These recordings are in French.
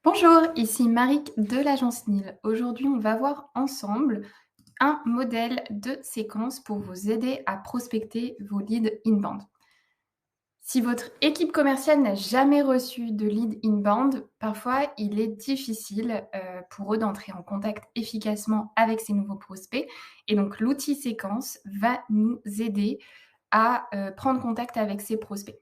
Bonjour, ici Marik de l'agence NIL. Aujourd'hui, on va voir ensemble un modèle de séquence pour vous aider à prospecter vos leads inbound. Si votre équipe commerciale n'a jamais reçu de lead inbound, parfois il est difficile pour eux d'entrer en contact efficacement avec ces nouveaux prospects. Et donc l'outil séquence va nous aider à prendre contact avec ces prospects.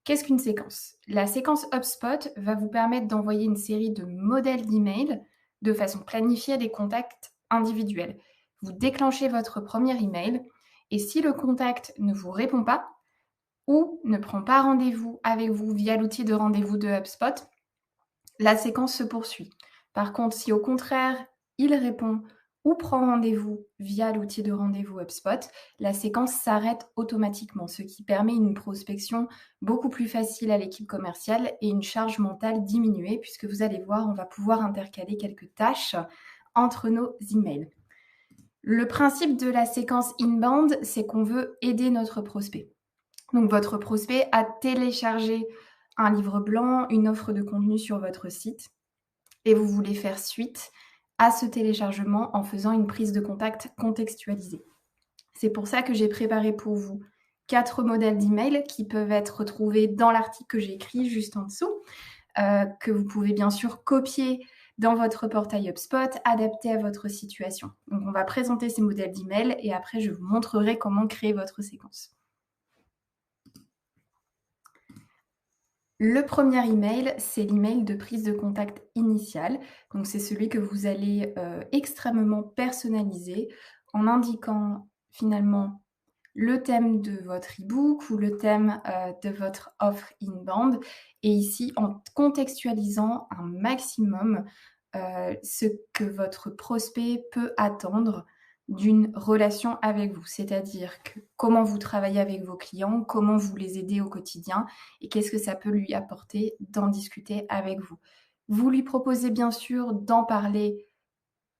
Qu'est-ce qu'une séquence? La séquence HubSpot va vous permettre d'envoyer une série de modèles d'emails de façon planifiée à des contacts individuels. Vous déclenchez votre premier email et si le contact ne vous répond pas ou ne prend pas rendez-vous avec vous via l'outil de rendez-vous de HubSpot, la séquence se poursuit. Par contre, si au contraire, il répond ou prend rendez-vous via l'outil de rendez-vous HubSpot, la séquence s'arrête automatiquement, ce qui permet une prospection beaucoup plus facile à l'équipe commerciale et une charge mentale diminuée, puisque vous allez voir, on va pouvoir intercaler quelques tâches entre nos emails. Le principe de la séquence inbound, c'est qu'on veut aider notre prospect. Donc votre prospect a téléchargé un livre blanc, une offre de contenu sur votre site et vous voulez faire suite à ce téléchargement en faisant une prise de contact contextualisée. C'est pour ça que j'ai préparé pour vous 4 modèles d'email qui peuvent être retrouvés dans l'article que j'ai écrit juste en dessous, que vous pouvez bien sûr copier dans votre portail HubSpot, adapté à votre situation. Donc on va présenter ces modèles d'email et après je vous montrerai comment créer votre séquence. Le premier email, c'est l'email de prise de contact initial. Donc, c'est celui que vous allez extrêmement personnaliser en indiquant finalement le thème de votre e-book ou le thème de votre offre inbound. Et ici, en contextualisant un maximum ce que votre prospect peut attendre d'une relation avec vous, c'est-à-dire que comment vous travaillez avec vos clients, comment vous les aidez au quotidien et qu'est-ce que ça peut lui apporter d'en discuter avec vous. Vous lui proposez bien sûr d'en parler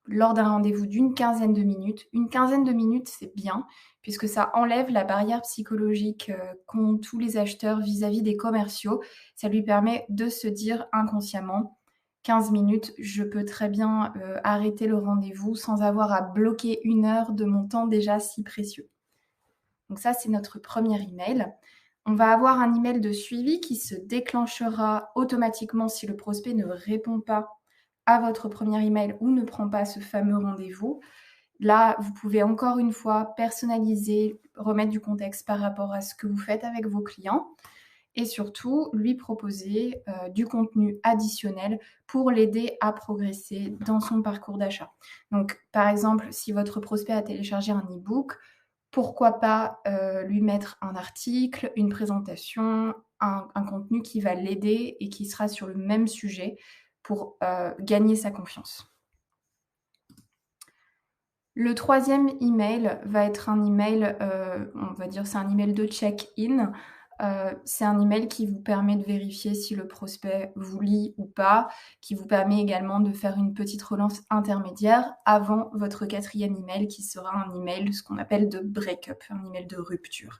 lors d'un rendez-vous d'une quinzaine de minutes. Une quinzaine de minutes, c'est bien, puisque ça enlève la barrière psychologique qu'ont tous les acheteurs vis-à-vis des commerciaux. Ça lui permet de se dire inconsciemment, 15 minutes, je peux très bien arrêter le rendez-vous sans avoir à bloquer 1 heure de mon temps déjà si précieux. Donc ça, c'est notre premier email. On va avoir un email de suivi qui se déclenchera automatiquement si le prospect ne répond pas à votre premier email ou ne prend pas ce fameux rendez-vous. Là, vous pouvez encore une fois personnaliser, remettre du contexte par rapport à ce que vous faites avec vos clients et surtout lui proposer du contenu additionnel pour l'aider à progresser dans son parcours d'achat. Donc, par exemple, si votre prospect a téléchargé un e-book, pourquoi pas lui mettre un article, une présentation, un contenu qui va l'aider et qui sera sur le même sujet pour gagner sa confiance. Le troisième email va être un email, on va dire c'est un email de check-in. C'est un email qui vous permet de vérifier si le prospect vous lit ou pas, qui vous permet également de faire une petite relance intermédiaire avant votre 4e email qui sera un email, ce qu'on appelle de break-up, un email de rupture.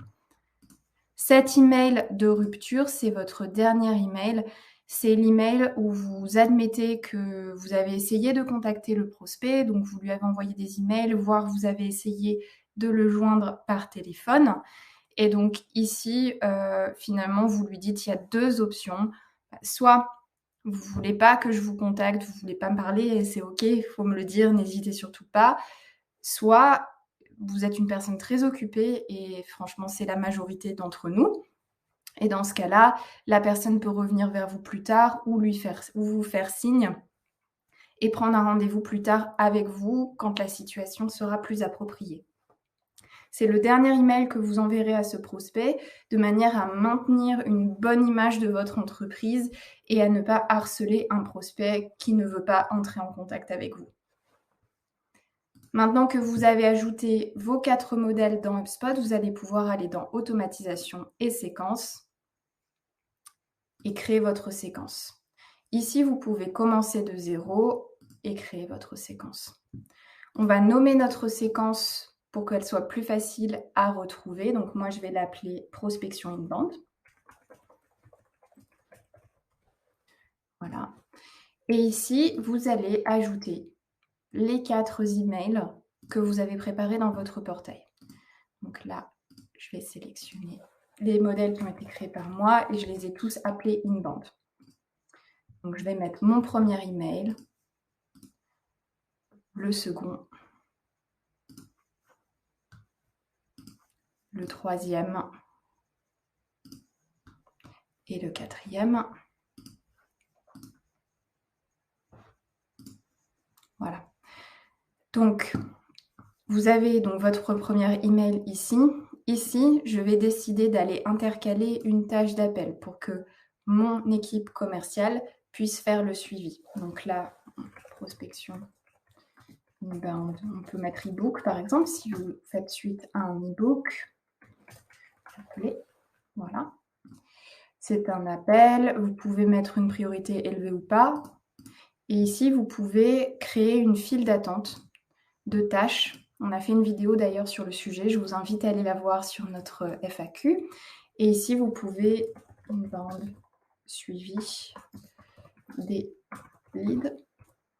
Cet email de rupture, c'est votre dernier email. C'est l'email où vous admettez que vous avez essayé de contacter le prospect, donc vous lui avez envoyé des emails, voire vous avez essayé de le joindre par téléphone. Et donc ici, finalement, vous lui dites il y a 2 options. Soit vous ne voulez pas que je vous contacte, vous ne voulez pas me parler et c'est OK, il faut me le dire, n'hésitez surtout pas. Soit vous êtes une personne très occupée et franchement, c'est la majorité d'entre nous. Et dans ce cas-là, la personne peut revenir vers vous plus tard ou vous faire signe et prendre un rendez-vous plus tard avec vous quand la situation sera plus appropriée. C'est le dernier email que vous enverrez à ce prospect de manière à maintenir une bonne image de votre entreprise et à ne pas harceler un prospect qui ne veut pas entrer en contact avec vous. Maintenant que vous avez ajouté vos 4 modèles dans HubSpot, vous allez pouvoir aller dans Automatisation et Séquences et créer votre séquence. Ici, vous pouvez commencer de 0 et créer votre séquence. On va nommer notre séquence pour qu'elle soit plus facile à retrouver. Donc moi, je vais l'appeler Prospection Inbound. Voilà. Et ici, vous allez ajouter les 4 emails que vous avez préparés dans votre portail. Donc là, je vais sélectionner les modèles qui ont été créés par moi et je les ai tous appelés inbound. Donc je vais mettre mon premier email, le second, le troisième et le quatrième. Voilà. Donc, vous avez donc votre premier email ici. Ici, je vais décider d'aller intercaler une tâche d'appel pour que mon équipe commerciale puisse faire le suivi. Donc là, prospection inbound, on peut mettre e-book par exemple, si vous faites suite à un e-book. Voilà. C'est un appel, vous pouvez mettre une priorité élevée ou pas. Et ici, vous pouvez créer une file d'attente de tâches. On a fait une vidéo d'ailleurs sur le sujet, je vous invite à aller la voir sur notre FAQ. Et ici, vous pouvez inbound suivi des leads.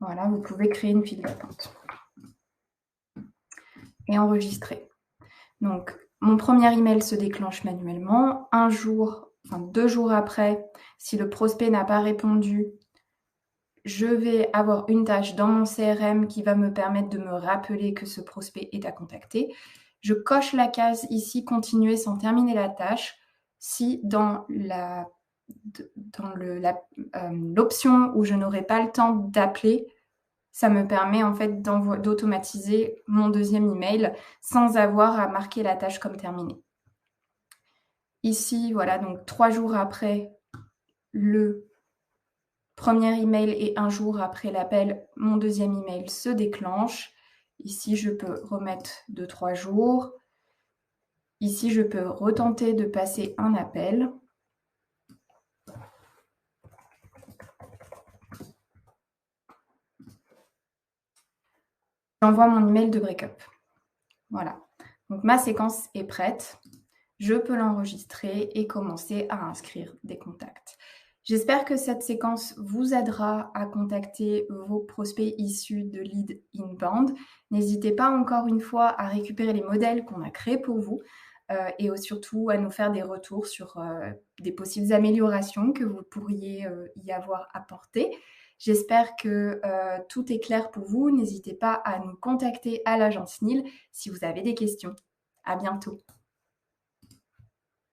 Voilà, vous pouvez créer une file d'attente et enregistrer. Donc, mon premier email se déclenche manuellement. 2 jours après, si le prospect n'a pas répondu, je vais avoir une tâche dans mon CRM qui va me permettre de me rappeler que ce prospect est à contacter. Je coche la case ici, continuer sans terminer la tâche, si dans l'option où je n'aurai pas le temps d'appeler, ça me permet en fait d'automatiser mon deuxième email sans avoir à marquer la tâche comme terminée. Ici, voilà, donc 3 jours après le premier email et 1 jour après l'appel, mon deuxième email se déclenche. Ici, je peux remettre 2-3 jours. Ici, je peux retenter de passer un appel. J'envoie mon email de break-up. Voilà. Donc, ma séquence est prête. Je peux l'enregistrer et commencer à inscrire des contacts. J'espère que cette séquence vous aidera à contacter vos prospects issus de lead inbound. N'hésitez pas encore une fois à récupérer les modèles qu'on a créés pour vous et surtout à nous faire des retours sur des possibles améliorations que vous pourriez y avoir apportées. J'espère que tout est clair pour vous. N'hésitez pas à nous contacter à l'agence NIL si vous avez des questions. À bientôt.